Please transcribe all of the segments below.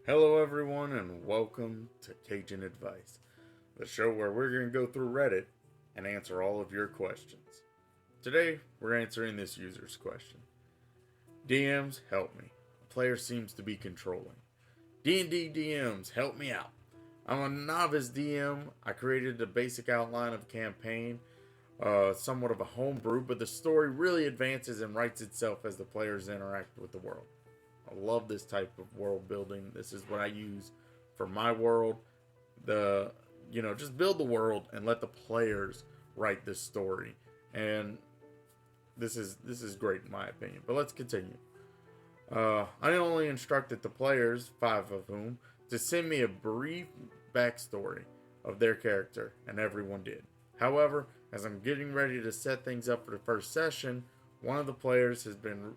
Hello, everyone, and welcome to Cajun Advice, the show where we're going to go through Reddit and answer all of your questions. Today, we're answering this user's question. DMs, help me. A player seems to be controlling. D&D DMs, help me out. I'm a novice DM. I created a basic outline of a campaign, somewhat of a homebrew, but the story really advances and writes itself as the players interact with the world. I love this type of world building. This is what I use for my world. Just build the world and let the players write this story. And this is great in my opinion. But let's continue. I only instructed the players, 5 of whom, to send me a brief backstory of their character, and everyone did. However, as I'm getting ready to set things up for the first session, one of the players has been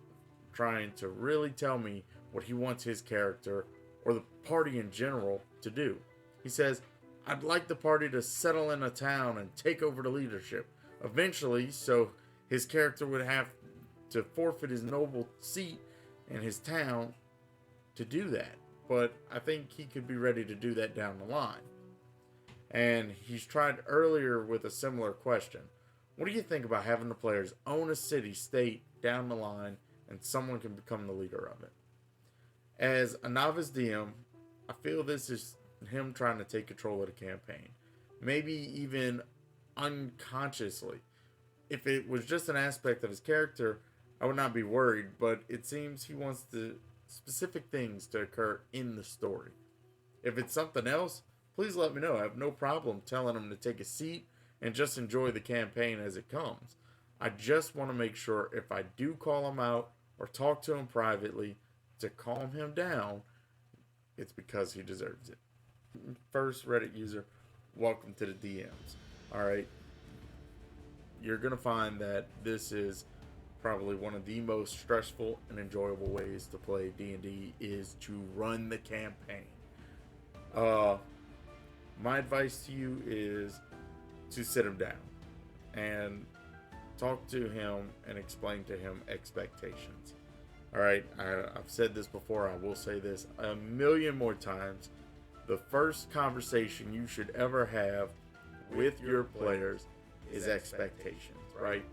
trying to really tell me what he wants his character or the party in general to do. He says, I'd like the party to settle in a town and take over the leadership eventually, so his character would have to forfeit his noble seat in his town to do that. But I think he could be ready to do that down the line. And he's tried earlier with a similar question. What do you think about having the players own a city state down the line and someone can become the leader of it? As a novice DM, I feel this is him trying to take control of the campaign. Maybe even unconsciously. If it was just an aspect of his character, I would not be worried, but it seems he wants the specific things to occur in the story. If it's something else, please let me know. I have no problem telling him to take a seat and just enjoy the campaign as it comes. I just want to make sure if I do call him out or talk to him privately to calm him down, it's because he deserves it. First Reddit user, welcome to the DMs. Alright, you're going to find that this is probably one of the most stressful and enjoyable ways to play D&D is to run the campaign. My advice to you is to sit him down and talk to him and explain to him expectations. Alright, I've said this before, I will say this a million more times. The first conversation you should ever have with your players is expectations, right?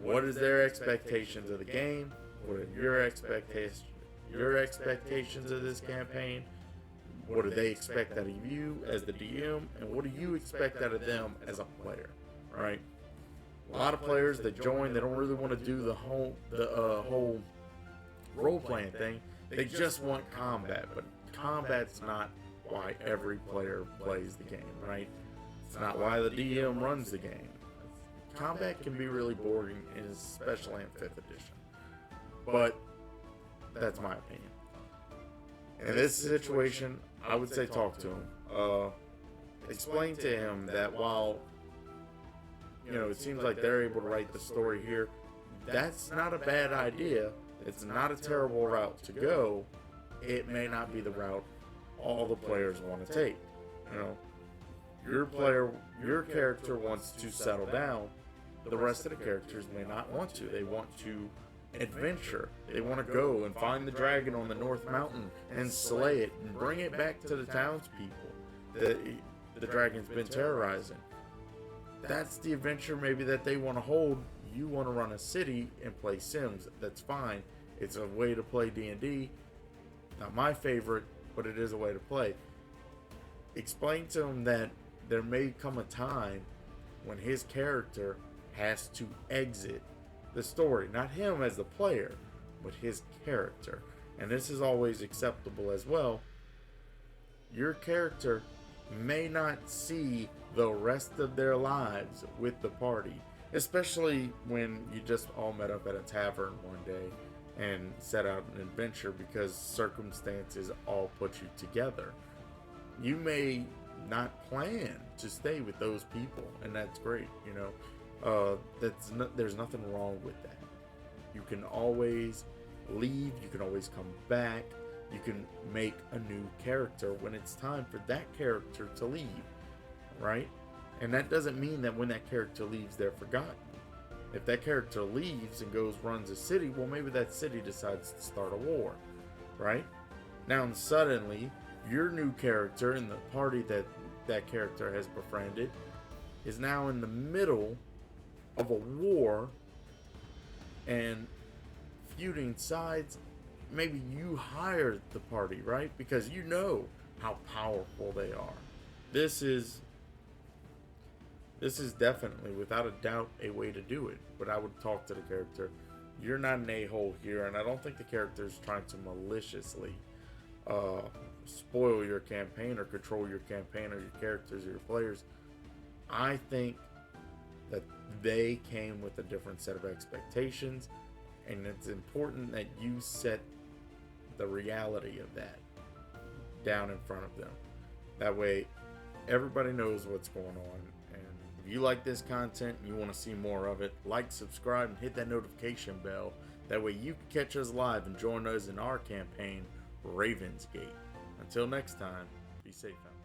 What is their expectations of the game? What are your expectations of this campaign? What do they expect out of you as the DM? And what do you expect out of them as a player, right? A lot of players that join, they don't really want to do the whole role-playing thing. They just want combat, but combat's not why every player plays the game, right? It's not why the DM runs the game. Combat can be really boring, especially in 5th edition. But that's my opinion. In this situation, I would say talk to him. Explain to him that while it seems like they're able to write the story here, that's not a bad idea. It's not a terrible route to go. It may not be the route all the players want to take. Your character wants to settle down. The rest of the characters may not want to. They want to adventure. They want to go and find the dragon on the North Mountain and slay it and bring it back to the townspeople that the dragon's been terrorizing. That's the adventure maybe that they want to hold. You want to run a city and play Sims. That's fine. It's a way to play D&D. Not my favorite, but it is a way to play. Explain to him that there may come a time when his character has to exit the story. Not him as the player, but his character. And this is always acceptable as well. Your character may not see the rest of their lives with the party, especially when you just all met up at a tavern one day and set out an adventure because circumstances all put you together. You may not plan to stay with those people, and that's great. There's nothing wrong with that. You can always leave. You can always come back. You can make a new character when it's time for that character to leave, right? And that doesn't mean that when that character leaves, they're forgotten. If that character leaves and runs a city, well, maybe that city decides to start a war, right? Now, suddenly, your new character in the party that character has befriended is now in the middle of a war and feuding sides. Maybe you hired the party, right? Because you know how powerful they are. This is definitely, without a doubt, a way to do it. But I would talk to the character. You're not an a-hole here, and I don't think the character is trying to maliciously spoil your campaign or control your campaign or your characters or your players. I think that they came with a different set of expectations, and it's important that you set the reality of that down in front of them. That way, everybody knows what's going on. And if you like this content and you want to see more of it, like, subscribe, and hit that notification bell. That way you can catch us live and join us in our campaign, Ravensgate. Until next time, be safe out there.